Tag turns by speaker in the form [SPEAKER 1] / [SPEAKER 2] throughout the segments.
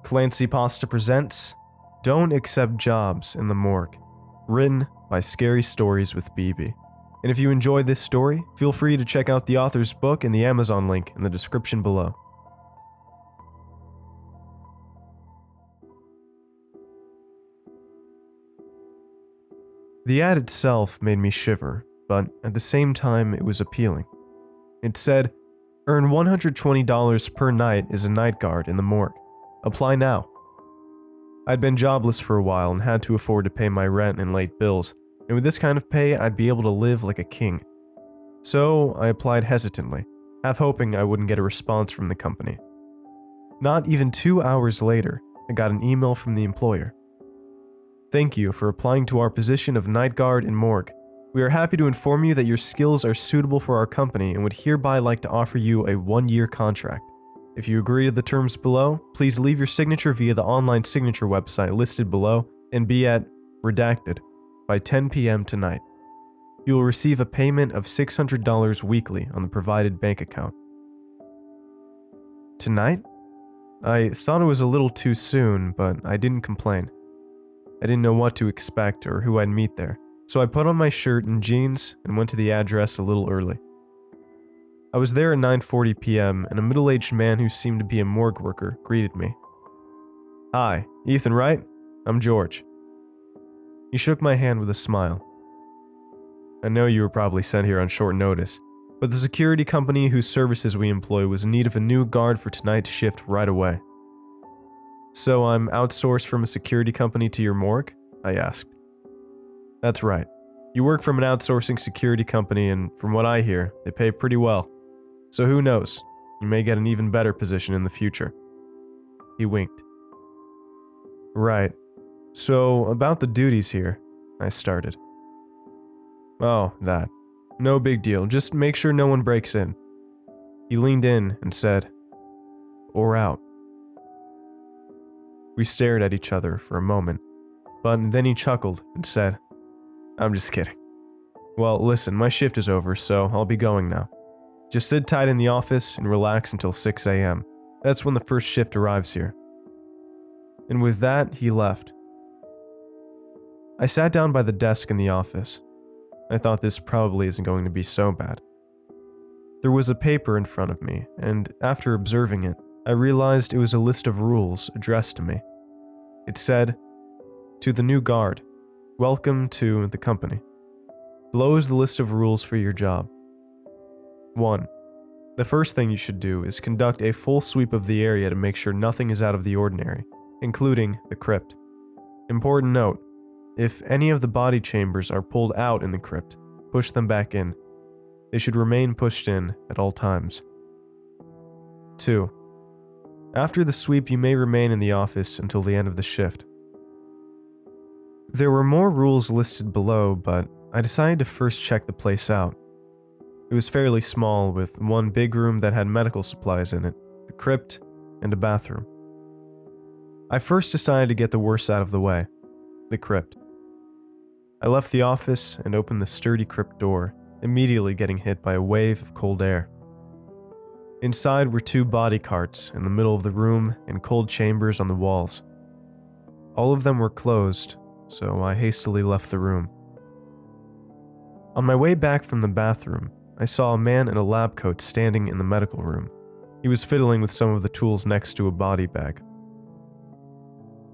[SPEAKER 1] ClancyPasta presents Don't Accept Jobs in the Morgue, written by scarystorieswithbb. And if you enjoyed this story, feel free to check out the author's book in the Amazon link in the description below. The ad itself made me shiver, but at the same time it was appealing. It said, "Earn $120 per night as a night guard in the morgue. Apply now." I'd been jobless for a while and had to afford to pay my rent and late bills, and with this kind of pay, I'd be able to live like a king. So I applied hesitantly, half hoping I wouldn't get a response from the company. Not even 2 hours later, I got an email from the employer. "Thank you for applying to our position of night guard in morgue. We are happy to inform you that your skills are suitable for our company and would hereby like to offer you a 1-year contract. If you agree to the terms below, please leave your signature via the online signature website listed below and be at redacted by 10 p.m. tonight. You will receive a payment of $600 weekly on the provided bank account." Tonight? I thought it was a little too soon, but I didn't complain. I didn't know what to expect or who I'd meet there, so I put on my shirt and jeans and went to the address a little early. I was there at 9:40 p.m. and a middle-aged man who seemed to be a morgue worker greeted me. "Hi, Ethan, right? I'm George." He shook my hand with a smile. "I know you were probably sent here on short notice, but the security company whose services we employ was in need of a new guard for tonight's shift right away." "So I'm outsourced from a security company to your morgue?" I asked. "That's right. You work from an outsourcing security company, and from what I hear, they pay pretty well. So who knows, you may get an even better position in the future." He winked. "Right. So, about the duties here," I started. "Oh, that. No big deal, just make sure no one breaks in." He leaned in and said, "Or out." We stared at each other for a moment, but then he chuckled and said, "I'm just kidding. Well, listen, my shift is over, so I'll be going now. Just sit tight in the office and relax until 6 a.m. That's when the first shift arrives here." And with that, he left. I sat down by the desk in the office. I thought this probably isn't going to be so bad. There was a paper in front of me, and after observing it, I realized it was a list of rules addressed to me. It said, "To the new guard, welcome to the company. Below is the list of rules for your job. 1. The first thing you should do is conduct a full sweep of the area to make sure nothing is out of the ordinary, including the crypt. Important note, if any of the body chambers are pulled out in the crypt, push them back in. They should remain pushed in at all times. 2. After the sweep, you may remain in the office until the end of the shift." There were more rules listed below, but I decided to first check the place out. It was fairly small, with one big room that had medical supplies in it, the crypt, and a bathroom. I first decided to get the worst out of the way, the crypt. I left the office and opened the sturdy crypt door, immediately getting hit by a wave of cold air. Inside were 2 body carts in the middle of the room and cold chambers on the walls. All of them were closed, so I hastily left the room. On my way back from the bathroom, I saw a man in a lab coat standing in the medical room. He was fiddling with some of the tools next to a body bag.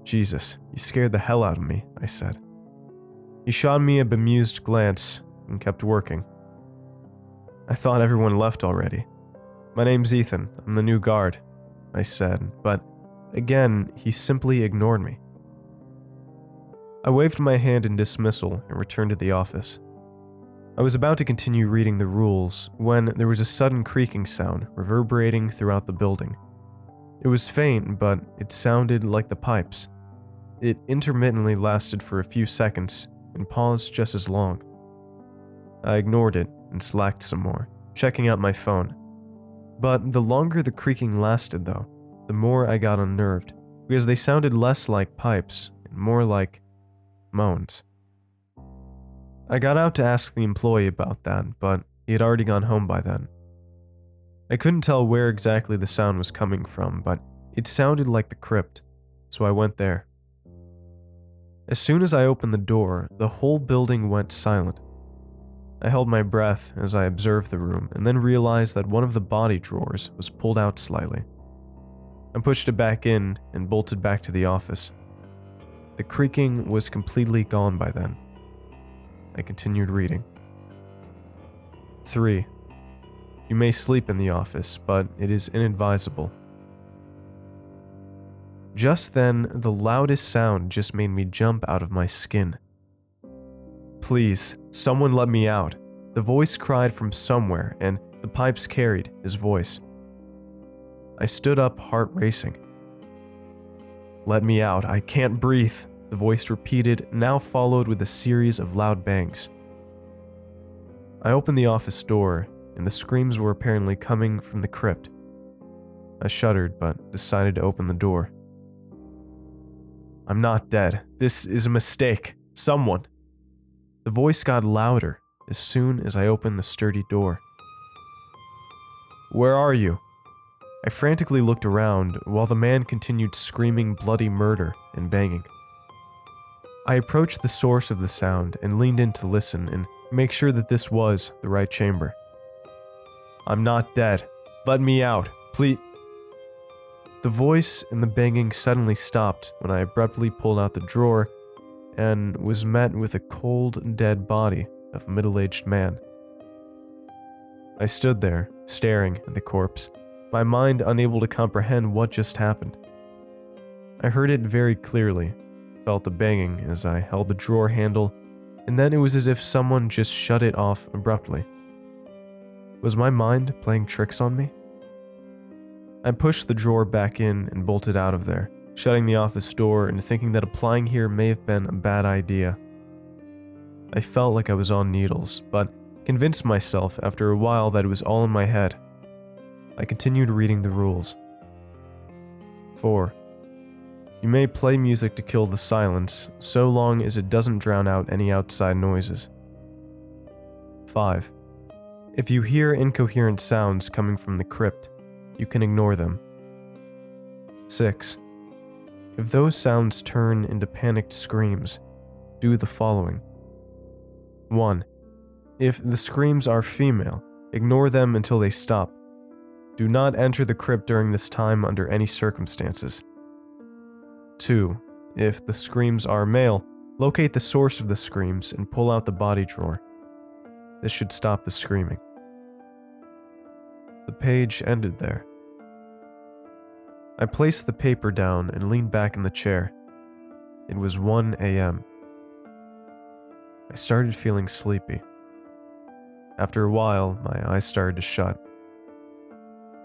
[SPEAKER 1] "Jesus, you scared the hell out of me," I said. He shot me a bemused glance and kept working. "I thought everyone left already." "My name's Ethan, I'm the new guard," I said, but again, he simply ignored me. I waved my hand in dismissal and returned to the office. I was about to continue reading the rules when there was a sudden creaking sound reverberating throughout the building. It was faint, but it sounded like the pipes. It intermittently lasted for a few seconds and paused just as long. I ignored it and slacked some more, checking out my phone. But the longer the creaking lasted, though, the more I got unnerved, because they sounded less like pipes and more like moans. I got out to ask the employee about that, but he had already gone home by then. I couldn't tell where exactly the sound was coming from, but it sounded like the crypt, so I went there. As soon as I opened the door, the whole building went silent. I held my breath as I observed the room and then realized that one of the body drawers was pulled out slightly. I pushed it back in and bolted back to the office. The creaking was completely gone by then. I continued reading. 3. You may sleep in the office, but it is inadvisable. Just then, the loudest sound just made me jump out of my skin. Please, someone let me out. The voice cried from somewhere, and the pipes carried his voice. I stood up, heart racing. Let me out, I can't breathe, the voice repeated, now followed with a series of loud bangs. I opened the office door, and the screams were apparently coming from the crypt. I shuddered, but decided to open the door. I'm not dead. This is a mistake. Someone. The voice got louder as soon as I opened the sturdy door. Where are you? I frantically looked around while the man continued screaming bloody murder and banging. I approached the source of the sound and leaned in to listen and make sure that this was the right chamber. I'm not dead. Let me out, please. The voice and the banging suddenly stopped when I abruptly pulled out the drawer and was met with a cold, dead body of a middle-aged man. I stood there, staring at the corpse, my mind unable to comprehend what just happened. I heard it very clearly, felt the banging as I held the drawer handle, and then it was as if someone just shut it off abruptly. Was my mind playing tricks on me? I pushed the drawer back in and bolted out of there, shutting the office door and thinking that applying here may have been a bad idea. I felt like I was on needles, but convinced myself after a while that it was all in my head. I continued reading the rules. 4. You may play music to kill the silence, so long as it doesn't drown out any outside noises. 5. If you hear incoherent sounds coming from the crypt, you can ignore them. 6. If those sounds turn into panicked screams, do the following. 1. If the screams are female, ignore them until they stop. Do not enter the crypt during this time under any circumstances. 2. If the screams are male, locate the source of the screams and pull out the body drawer. This should stop the screaming. The page ended there. I placed the paper down and leaned back in the chair. It was 1 a.m. I started feeling sleepy. After a while, my eyes started to shut.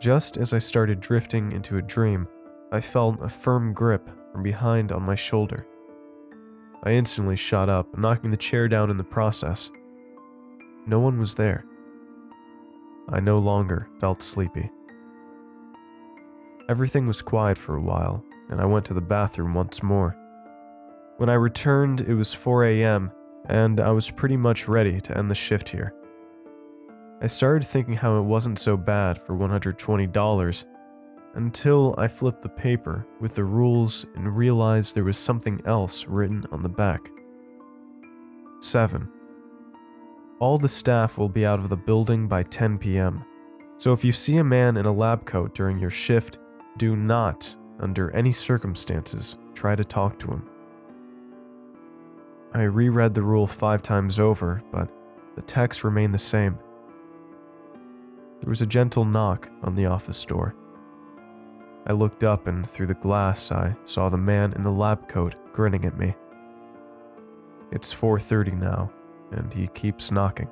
[SPEAKER 1] Just as I started drifting into a dream, I felt a firm grip from behind on my shoulder. I instantly shot up, knocking the chair down in the process. No one was there. I no longer felt sleepy. Everything was quiet for a while, and I went to the bathroom once more. When I returned, it was 4 a.m., and I was pretty much ready to end the shift here. I started thinking how it wasn't so bad for $120, until I flipped the paper with the rules and realized there was something else written on the back. 7. All the staff will be out of the building by 10 p.m., so if you see a man in a lab coat during your shift, do not, under any circumstances, try to talk to him. I reread the rule 5 times over, but the text remained the same. There was a gentle knock on the office door. I looked up and through the glass I saw the man in the lab coat grinning at me. It's 4:30 now, and he keeps knocking.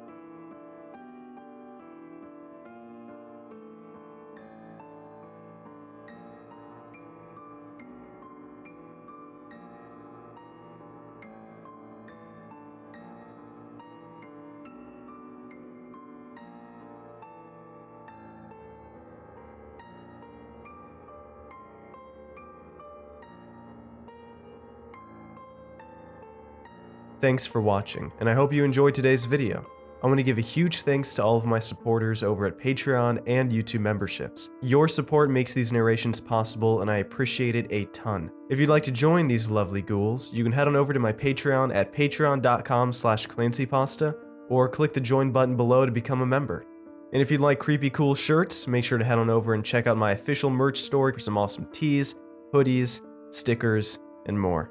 [SPEAKER 1] Thanks for watching, and I hope you enjoyed today's video. I want to give a huge thanks to all of my supporters over at Patreon and YouTube memberships. Your support makes these narrations possible, and I appreciate it a ton. If you'd like to join these lovely ghouls, you can head on over to my Patreon at patreon.com/ClancyPasta, or click the join button below to become a member. And if you'd like creepy cool shirts, make sure to head on over and check out my official merch store for some awesome tees, hoodies, stickers, and more.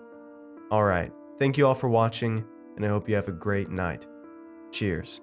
[SPEAKER 1] Alright, thank you all for watching, and I hope you have a great night. Cheers.